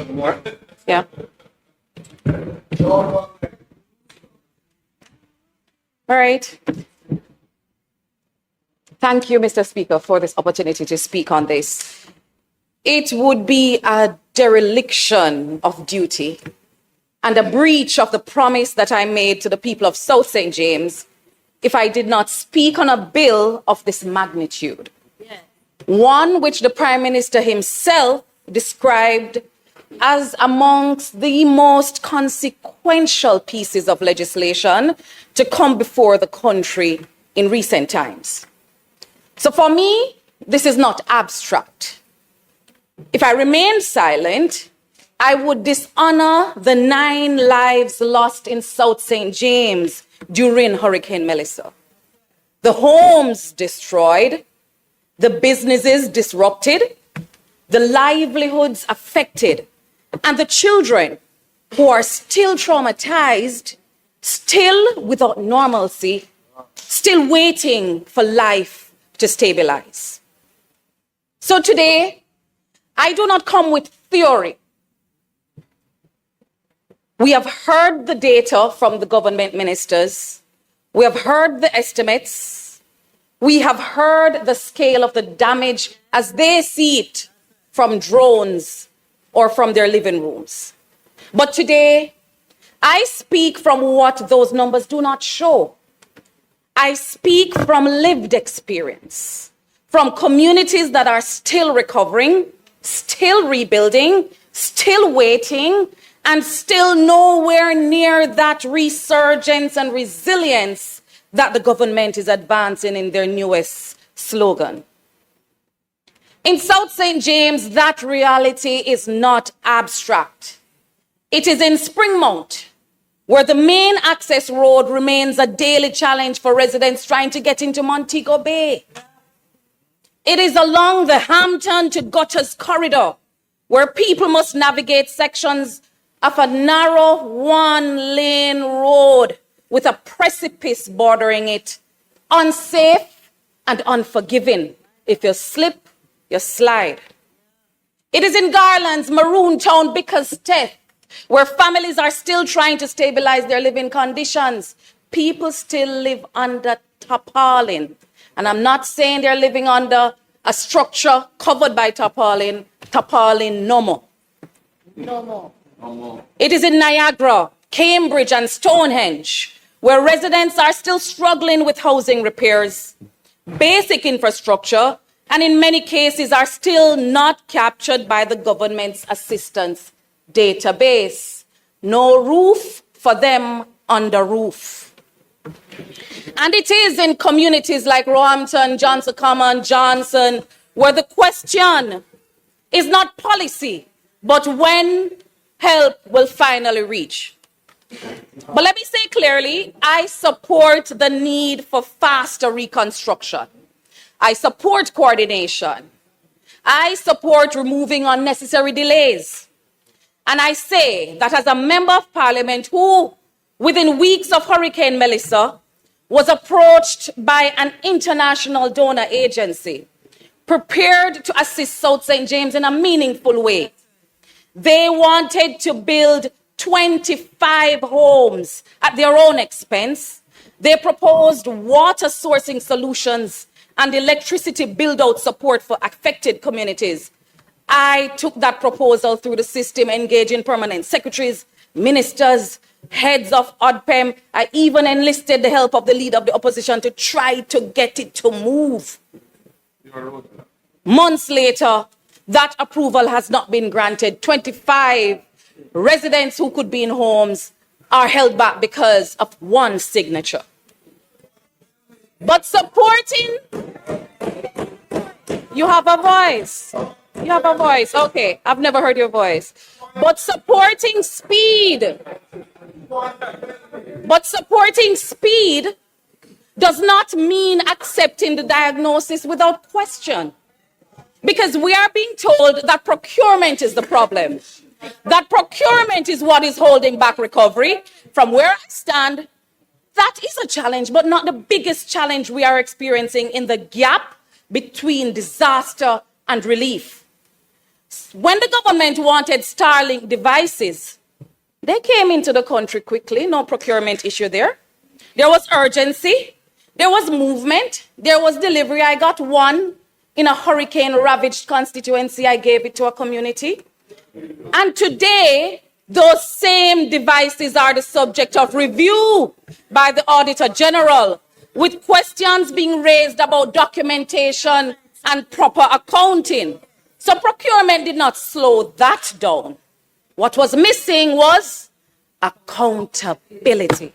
More? Yeah. All right. Thank you, Mr. Speaker, for this opportunity to speak on this. It would be a dereliction of duty and a breach of the promise that I made to the people of South St. James if I did not speak on a bill of this magnitude. Yeah. One which the Prime Minister himself described as amongst the most consequential pieces of legislation to come before the country in recent times. So for me, this is not abstract. If I remained silent, I would dishonor the 9 lives lost in South St. James during Hurricane Melissa. The homes destroyed, the businesses disrupted, the livelihoods affected, and the children who are still traumatized, still without normalcy, still waiting for life to stabilize. So today, I do not come with theory. We have heard the data from the government ministers. We have heard the estimates. We have heard the scale of the damage as they see it from drones or from their living rooms. But today, I speak from what those numbers do not show. I speak from lived experience, from communities that are still recovering, still rebuilding, still waiting, and still nowhere near that resurgence and resilience that the government is advancing in their newest slogan. In South St. James, that reality is not abstract. It is in Springmount, where the main access road remains a daily challenge for residents trying to get into Montego Bay. It is along the Hampton to Gutters corridor, where people must navigate sections of a narrow 1-lane road with a precipice bordering it, unsafe and unforgiving. If you slip, you slide. It is in Garland's Maroon Town Bickersteth, where families are still trying to stabilize their living conditions. People still live under tarpaulin. And I'm not saying they're living under a structure covered by tarpaulin no more. No more. No more. It is in Niagara, Cambridge, and Stonehenge, where residents are still struggling with housing repairs, basic infrastructure, and in many cases are still not captured by the government's assistance database. No roof for them under roof. And it is in communities like Roehampton, Johnson Common, Johnson, where the question is not policy, but when help will finally reach. But let me say clearly, I support the need for faster reconstruction. I support coordination. I support removing unnecessary delays. And I say that as a member of parliament who, within weeks of Hurricane Melissa, was approached by an international donor agency, prepared to assist South St. James in a meaningful way. They wanted to build 25 homes at their own expense. They proposed water sourcing solutions and electricity build-out support for affected communities. I took that proposal through the system, engaging permanent secretaries, ministers, heads of ODPEM. I even enlisted the help of the leader of the opposition to try to get it to move. Months later, that approval has not been granted. 25 residents who could be in homes are held back because of one signature. But supporting, you have a voice. You have a voice. Okay, I've never heard your voice. But supporting speed. But supporting speed does not mean accepting the diagnosis without question. Because we are being told that procurement is the problem. that procurement is what is holding back recovery. From where I stand, that is a challenge, but not the biggest challenge we are experiencing in the gap between disaster and relief. When the government wanted Starlink devices, they came into the country quickly, no procurement issue there. There was urgency, there was movement, there was delivery. I got one in a hurricane-ravaged constituency. I gave it to a community. And today, those same devices are the subject of review by the Auditor General, with questions being raised about documentation and proper accounting. So procurement did not slow that down. What was missing was accountability.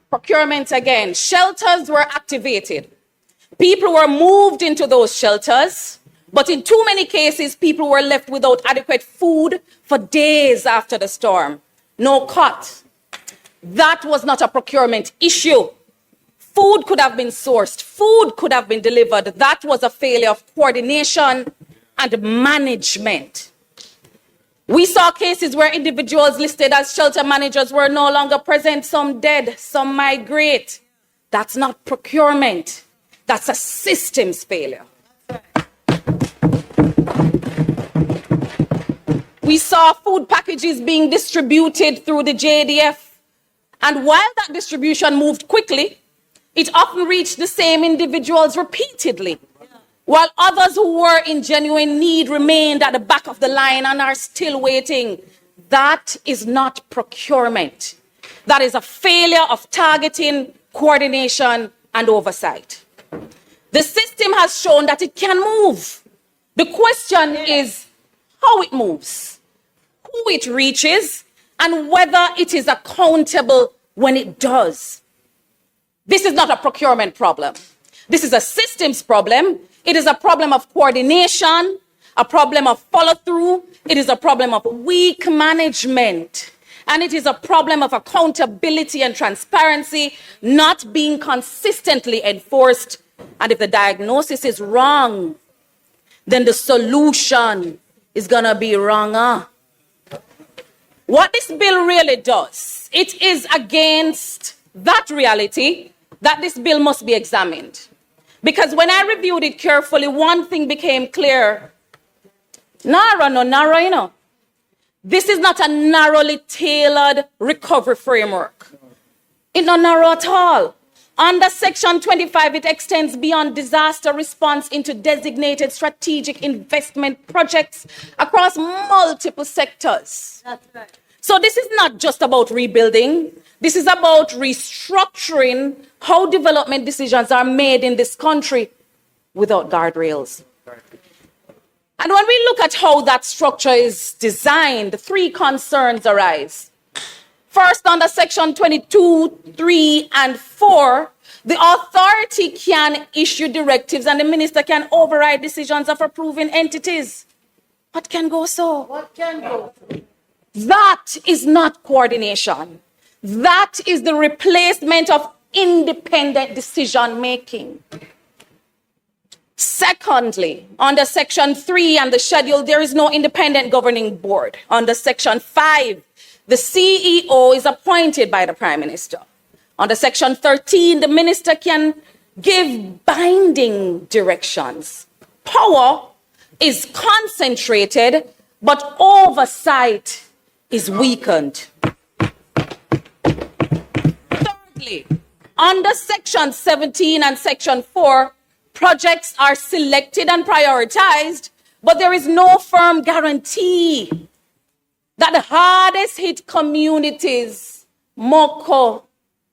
Procurement again. Shelters were activated. People were moved into those shelters, but in too many cases, people were left without adequate food for days after the storm. No cut. That was not a procurement issue. Food could have been sourced. Food could have been delivered. That was a failure of coordination and management. We saw cases where individuals listed as shelter managers were no longer present, some dead, some migrate. That's not procurement. That's a systems failure. We saw food packages being distributed through the JDF. And while that distribution moved quickly, it often reached the same individuals repeatedly, while others who were in genuine need remained at the back of the line and are still waiting. That is not procurement. That is a failure of targeting, coordination, and oversight. The system has shown that it can move. The question is how it moves, who it reaches, and whether it is accountable when it does. This is not a procurement problem. This is a systems problem. It is a problem of coordination, a problem of follow-through. It is a problem of weak management. And it is a problem of accountability and transparency not being consistently enforced. And if the diagnosis is wrong, then the solution is going to be wronger. What this bill really does, it is against that reality that this bill must be examined. Because when I reviewed it carefully, one thing became clear. Narrow. This is not a narrowly tailored recovery framework. It's not narrow at all. Under Section 25, it extends beyond disaster response into designated strategic investment projects across multiple sectors. That's right. So this is not just about rebuilding. This is about restructuring how development decisions are made in this country without guardrails. And when we look at how that structure is designed, three concerns arise. First, under Section 22, 3, and 4, the authority can issue directives and the minister can override decisions of approving entities. What can go so? What can go so? That is not coordination. That is the replacement of independent decision making. Secondly, under Section 3 and the schedule, there is no independent governing board. Under Section 5, the CEO is appointed by the Prime Minister. Under Section 13, the minister can give binding directions. Power is concentrated, but oversight is weakened. Thirdly, under Section 17 and Section 4, projects are selected and prioritized, but there is no firm guarantee that the hardest hit communities, Moko,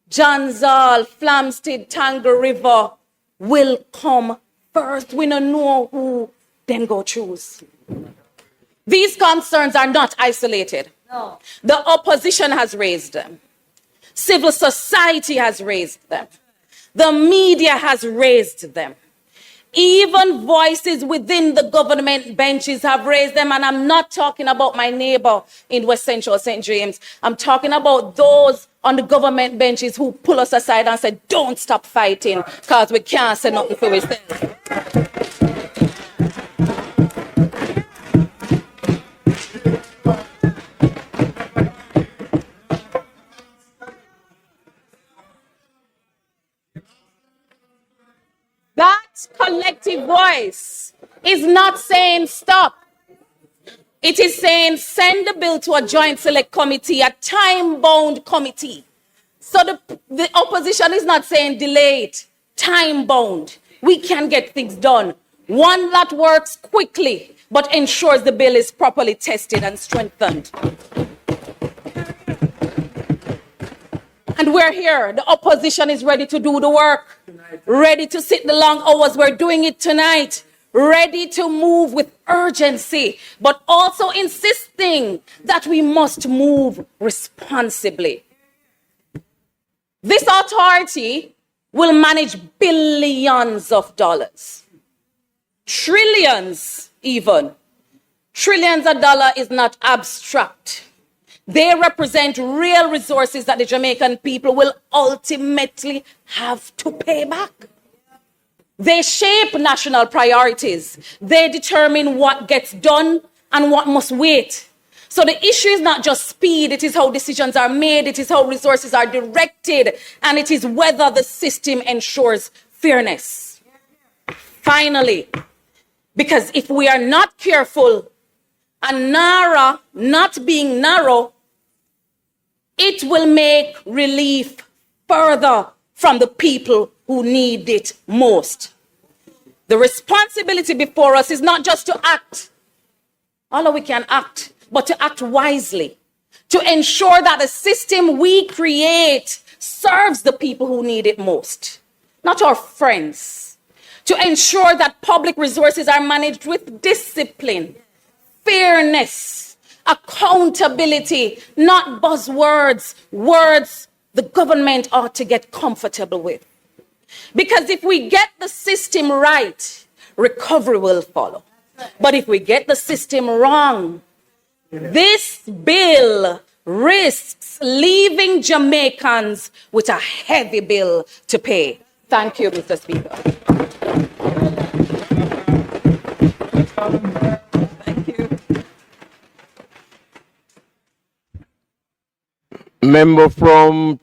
Janzal, Flamstead, Tangle River, will come first. We don't know who then go choose. These concerns are not isolated. No. The opposition has raised them. Civil society has raised them. The media has raised them. Even voices within the government benches have raised them. And I'm not talking about my neighbor in West Central St. James. I'm talking about those on the government benches who pull us aside and say, don't stop fighting because we can't say nothing for ourselves. is not saying stop. It is saying send the bill to a joint select committee, a time-bound committee. So the opposition is not saying delay it, time-bound. We can get things done. One that works quickly, but ensures the bill is properly tested and strengthened. And we're here. The opposition is ready to do the work, ready to sit the long hours. We're doing it tonight, ready to move with urgency, but also insisting that we must move responsibly. This authority will manage billions of dollars, trillions even. Trillions of dollars is not abstract. They represent real resources that the Jamaican people will ultimately have to pay back. They shape national priorities. They determine what gets done and what must wait. So the issue is not just speed, it is how decisions are made, it is how resources are directed, and it is whether the system ensures fairness. Finally, because if we are not careful and NARA not being narrow, it will make relief further from the people who need it most. The responsibility before us is not just to act, although we can act, but to act wisely, to ensure that the system we create serves the people who need it most, not our friends, to ensure that public resources are managed with discipline, fairness, accountability, not buzzwords, words the government ought to get comfortable with. Because if we get the system right, recovery will follow. But if we get the system wrong, this bill risks leaving Jamaicans with a heavy bill to pay. Thank you, Mr. Speaker. Thank you. Member from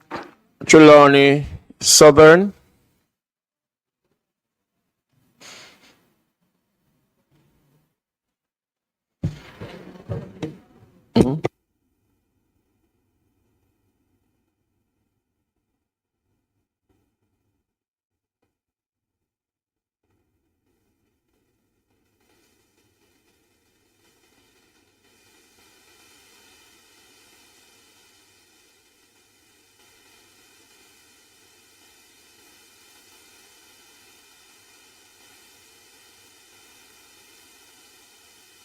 Trelawney Southern.